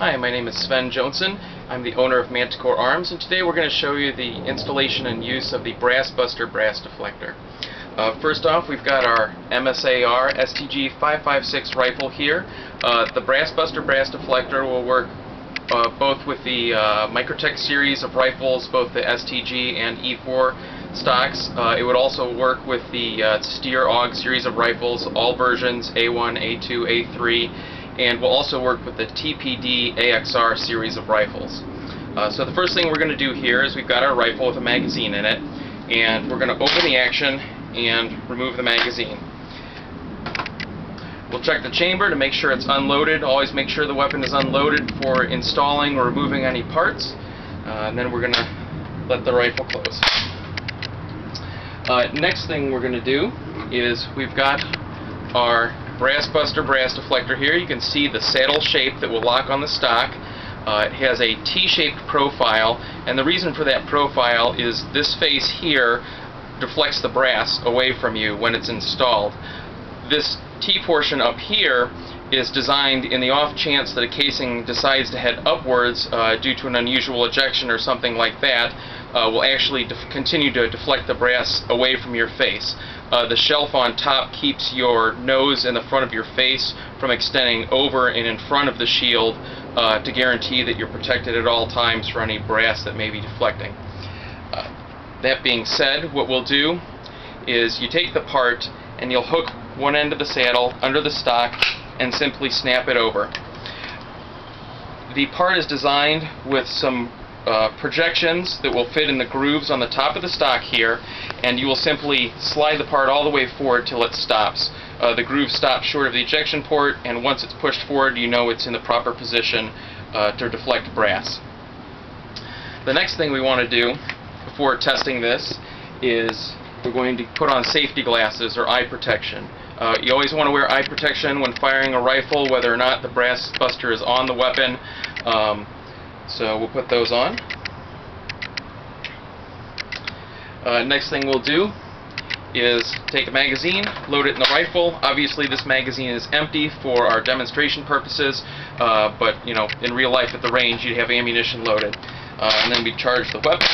Hi, my name is Sven Johnson. I'm the owner of Manticore Arms, and today we're going to show you the installation and use of the Brass Buster brass deflector. First off, we've got our MSAR STG 5.56 rifle here. The Brass Buster brass deflector will work both with the Microtech series of rifles, both the STG and E4 stocks. It would also work with the Steyr AUG series of rifles, all versions A1, A2, A3, and will also work with the TPD AXR series of rifles. So the first thing we're going to do here is we've got our rifle with a magazine in it, and we're going to open the action and remove the magazine. We'll check the chamber to make sure it's unloaded. Always make sure the weapon is unloaded before installing or removing any parts. And then we're going to let the rifle close. Next thing we're going to do is we've got our Brass Buster brass deflector here. You can see the saddle shape that will lock on the stock. It has a T-shaped profile, and the reason for that profile is this face here deflects the brass away from you when it's installed. This T portion up here is designed in the off chance that a casing decides to head upwards due to an unusual ejection or something like that, will actually continue to deflect the brass away from your face. The shelf on top keeps your nose in the front of your face from extending over and in front of the shield to guarantee that you're protected at all times for any brass that may be deflecting. That being said, what we'll do is you take the part and you'll hook one end of the saddle under the stock and simply snap it over. The part is designed with some projections that will fit in the grooves on the top of the stock here, and you will simply slide the part all the way forward till it stops. The groove stops short of the ejection port, and once it's pushed forward, you know it's in the proper position to deflect brass. The next thing we want to do before testing this is we're going to put on safety glasses or eye protection. You always want to wear eye protection when firing a rifle, whether or not the brass buster is on the weapon. So we'll put those on. Next thing we'll do is take a magazine, load it in the rifle. Obviously this magazine is empty for our demonstration purposes, but you know, in real life at the range you'd have ammunition loaded. And then we charge the weapon,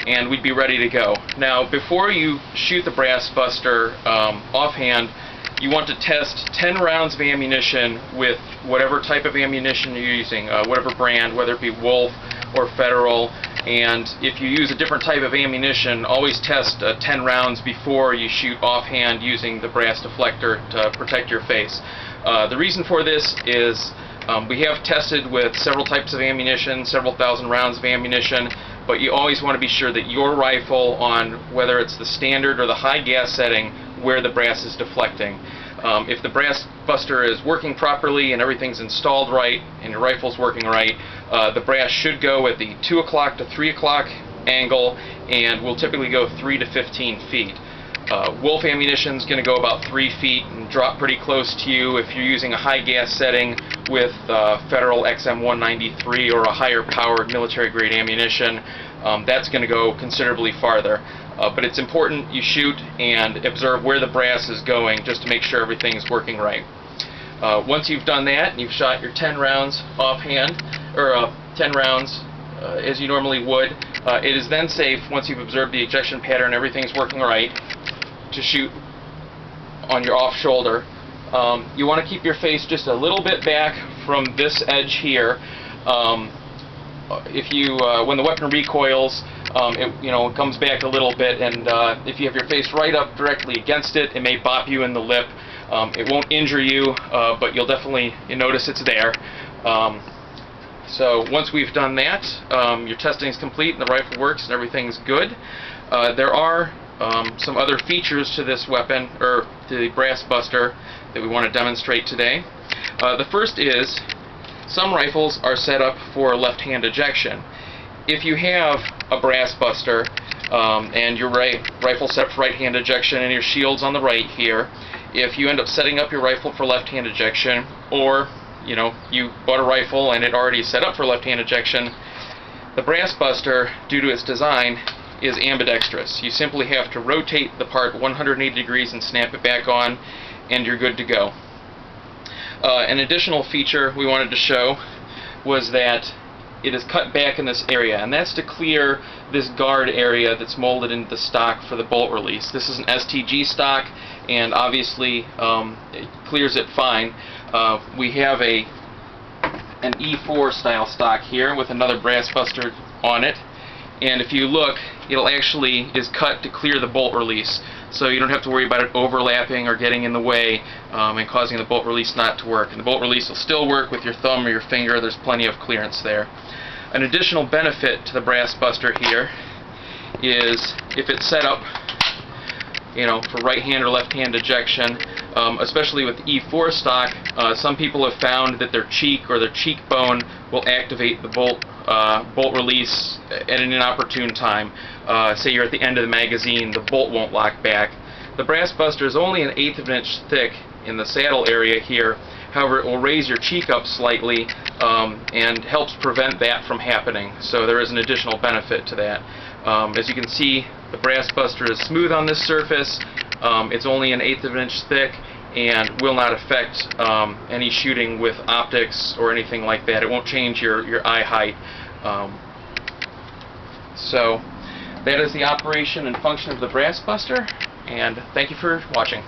and we'd be ready to go. Now, before you shoot the brass buster offhand, you want to test 10 rounds of ammunition with whatever type of ammunition you're using, whatever brand, whether it be Wolf or Federal. And if you use a different type of ammunition, always test 10 rounds before you shoot offhand using the brass deflector to protect your face. The reason for this is we have tested with several types of ammunition, several thousand rounds of ammunition, but you always want to be sure that your rifle, on whether it's the standard or the high gas setting, where the brass is deflecting. If the brass buster is working properly and everything's installed right and your rifle's working right, the brass should go at the 2 o'clock to 3 o'clock angle, and will typically go 3 to 15 feet. Wolf ammunition is going to go about 3 feet and drop pretty close to you. If you're using a high gas setting with Federal XM193 or a higher powered military grade ammunition, that's going to go considerably farther. But it's important you shoot and observe where the brass is going just to make sure everything's working right. Once you've done that and you've shot your 10 rounds offhand, or 10 rounds as you normally would, it is then safe, once you've observed the ejection pattern, everything's working right, to shoot on your off shoulder. You want to keep your face just a little bit back from this edge here. If you, when the weapon recoils, it comes back a little bit, and if you have your face right up directly against it, it may bop you in the lip. It won't injure you, but you'll definitely notice it's there. So once we've done that, your testing is complete and the rifle works and everything's good. There are some other features to this weapon, or to the brass buster, that we want to demonstrate today. The first is, some rifles are set up for left-hand ejection. If you have a brass buster and your rifle set up for right-hand ejection and your shield's on the right here, if you end up setting up your rifle for left-hand ejection, or you bought a rifle and it already is set up for left-hand ejection, the brass buster, due to its design, is ambidextrous. You simply have to rotate the part 180 degrees and snap it back on, and you're good to go. An additional feature we wanted to show was that it is cut back in this area, and that's to clear this guard area that's molded into the stock for the bolt release. This is an STG stock, and obviously it clears it fine. We have an E4 style stock here with another brass buster on it, and if you look, it'll actually is cut to clear the bolt release, so you don't have to worry about it overlapping or getting in the way and causing the bolt release not to work. And the bolt release will still work with your thumb or your finger. There's plenty of clearance there. An additional benefit to the brass buster here is if it's set up, you know, for right hand or left hand ejection, especially with E4 stock, some people have found that their cheek or their cheekbone will activate the bolt release at an inopportune time. Say you're at the end of the magazine, the bolt won't lock back. The brass buster is only 1/8 of an inch thick in the saddle area here. However, it will raise your cheek up slightly and helps prevent that from happening. So there is an additional benefit to that. As you can see, the brass buster is smooth on this surface. It's only 1/8 of an inch thick and will not affect any shooting with optics or anything like that. It won't change your eye height. So that is the operation and function of the brass buster, and thank you for watching.